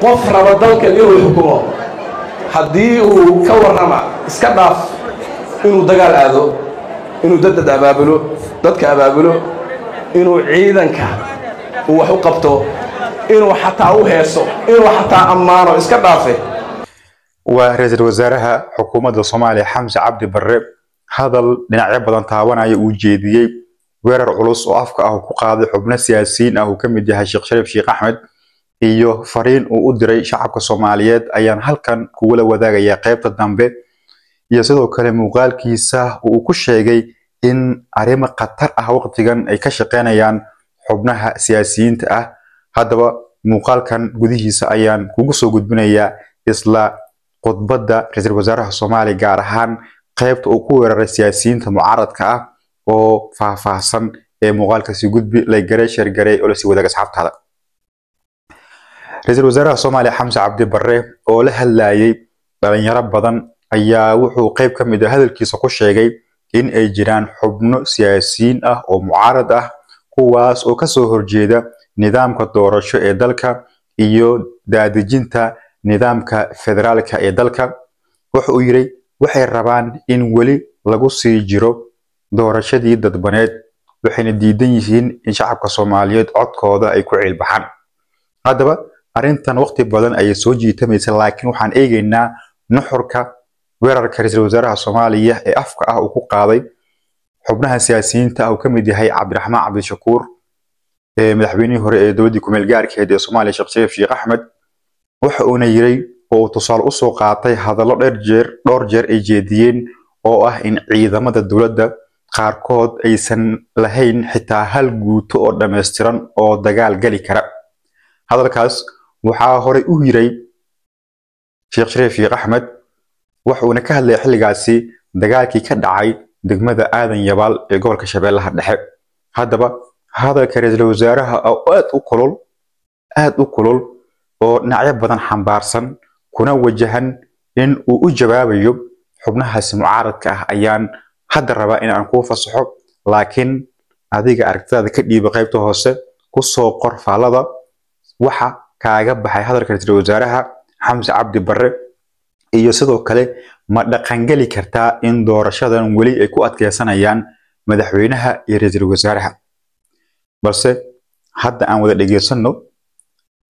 qof raba dalka inuu xukumo haddii uu ka warrama iska dhaaf inuu dagaal aado inuu dadka abaabulo inuu ciidanka uu wax u qabto inuu xataa u heeso inuu xataa ammaano iska dhaafe. waa ra'iisul wasaaraha xukuumadda Soomaaliya Xamse Cabdi Barre hadal dhinacyo badan taabanaya uu jeediyay weerar culus oo afka ah ku qaaday xubno siyaasiyiin ah oo ka mid yahay Sheekh Shariif Sheekh Axmed iyo fariin uu u diray shacabka Soomaaliyeed ayaan halkan kuula wadaagayaa qaybta dambe iyo sidoo kale muuqaalkiisa uu ku sheegay in arrimo khatar ah waqtigan ay ka shaqeynayaan xubnaha siyaasiyiinta ah. haddaba muuqaalkan gudihiisa ayaan kugu soo gudbinayaa isla khudbadda ra'iisul wasaaraha Soomaaliya gaar ahaan qaybta uu ku weeraray siyaasiyiinta mucaaradka ah oo faahfaahsan ee muuqaalkaasi gudbi la garay share garay oo la sii wadaaga asxaabtada. ra'iisul wasaaraha Soomaaliya Xamse Cabdi Barre oo la hadlayay dhalinyaro badan ayaa wuxuu qayb ka mid ah hadalkiisa ku sheegay in ay jiraan xubno siyaasiyiin ah oo mucaarad ah kuwaas oo ka soo horjeeda nidaamka doorasho ee dalka iyo daadejinta nidaamka federaalka ee dalka. wuxuu yiri waxay rabaan in wali lagu sii jiro doorashadii dadbaneed waxayna diidan yihiin in shacabka Soomaaliyeed codkooda ay ku cilbaxaan. haddaba arrintan waqti badan ay soo jiitamaysa laakiin waxaan eegaynaa nuxurka weerarka ra'iisul wasaaraha Soomaaliya ee afka ah uu ku qaaday xubnaha siyaasiyiinta oo ka mid yahay Cabdiraxmaan Cabdishakuur madaxweynihii hore ee dowladda ku meel gaarka ah ee Soomaaliya Sheekh Shariif Sheekh Axmed. waxa uu yiri oo tusaale u soo qaatay hadallo dhowr jeer ay jeediyeen oo ah in ciidamada dowladda qaarkood aysan lahayn xitaa hal guuto oo dhameystiran oo dagaal gali kara. hadalkaas waxaa hore u yiray Sheekh Shariif Sheekh Axmed wuxuuna ka hadlay xilligaasi dagaalkii ka dhacay degmada Aadan Yabaal ee gobolka Shabeellaha Dhexe. haddaba hadalka ra'iisul wasaaraha oo aad u kulul oo dhinacyo badan xambaarsan kuna wajahan in uu u jawaabayo xubnahaasi mucaaradka ah ayaan hadda rabaa in aan ku fasaxo laakiin adiga aragtidaada ka dhiiba qaybta hoose ku soo qor faalada waxa kaaga baxay hadalka ra'iisul wasaaraha Xamse Cabdi Barre iyo sidoo kale ma dhaqan gali kartaa in doorashadan wali ay ku adkeysanayaan madaxweynaha iyo ra'iisul wasaaraha. balse hadda aan wada dhageysano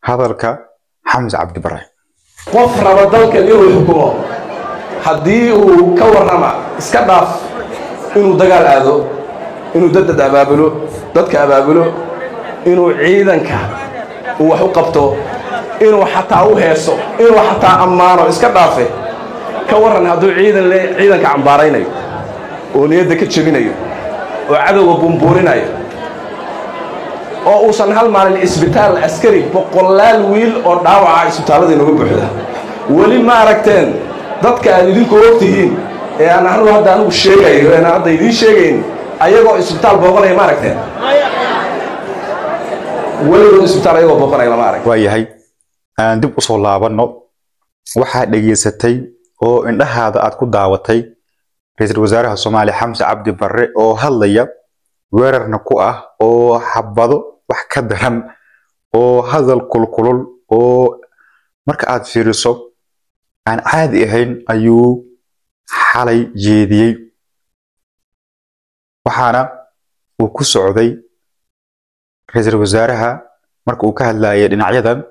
hadalka Xamse Cabdi Barre. qof raba dalka inuu xukumo haddii uu ka warrama iska dhaaf inuu dagaal aado inuu dadka abaabulo inuu ciidanka uu wax u qabto inuu xataa u heeso inuu xataa ammaano iska dhaafe. ka warran hadduu ciidanka cambaaraynayo oo niyadda ka jebinayo oo cadowga bumbuurinayo oo uusan hal maalin isbitaal askari boqolaal wiil oo dhaawaca isbitaalada inooga buuxda weli ma aragteen dadka aad idinku ogtihiin ee aan anigu sheegayo ee aan hadda idiin sheegayn ayagoo isbitaal booqanaya ma aragteen weligood isbitaal ayagoo booqanaya lama arag. waayahay aan dib u soo laabano waxaa dhageysatay oo indhahaada aad ku daawatay ra'iisul wasaaraha Soomaaliya Xamse Cabdi Barre oo hadlaya weerarna ku ah oo xabado wax ka daran oo hadal kulkulul oo marka aad fiiriso aan caadi ahayn ayuu xalay jeediyay. waxaana uu ku socday ra'iisul wasaaraha marka uu ka hadlayay dhinacyadan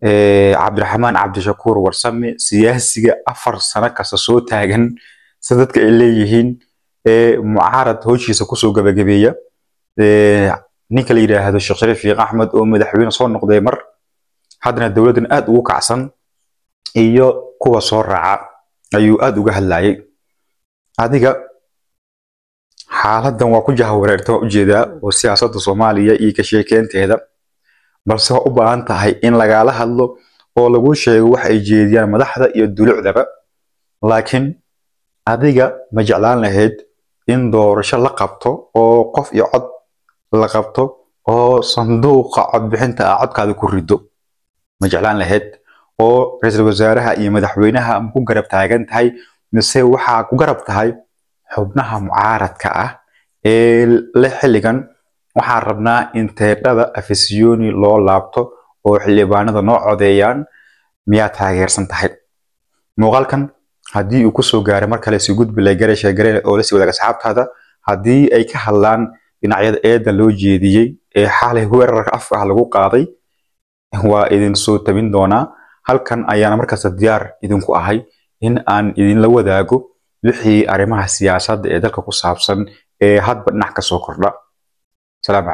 Cabdiraxmaan Cabdishakuur Warsame siyaasiga 4 sano kasta soo taagan dadka ay leeyihiin mucaarad howshiisa ku soo gabagabeeya ninka la yiraahdo Sheekh Shariif Sheekh Axmed oo madaxweyne soo noqday mar haddana dawladdan aad ugu kacsan iyo kuwa soo raaca ayuu aad uga hadlayay. adiga xaaladdan waa ku jahawareertay u jeedaa oo siyaasadda Soomaaliya iyo ka sheekeynteeda balse waa u baahan tahay in lagala hadlo oo lagu sheego wax ay jeediyaan madaxda iyo dulucdaba. laakiin adiga ma jeclaan lahayd in doorasho la qabto oo qof iyo cod la qabto oo sanduuqa codbixinta codkaada ku rido ma jeclaan lahayd oo ra'iisul wasaaraha iyo madaxweynaha ma ku garab taagan tahay mise waxa ku garab tahay xubnaha mucaaradka ah ee la xilligan waxaan rabnaa in teedhada afisyooni loo laabto oo xildhibaanada noo codeeyaan miyaa taageersan tahay muuqaalkan haddii uu ku soo gaaray mar kale si gudbi la gareeshay garee oo la sii wadaag asxaabtaada haddii ay ka hadlaan dhinacyada eeda loo jeediyay ee xaalay weerarka afka lagu qaaday waa idin soo tabin doonaa halkan ayaana markaas diyaar idinku ahay in aan idin la wadaago wixii arrimaha siyaasadda ee dalka ku saabsan ee hadba dhinac ka soo kordha salaam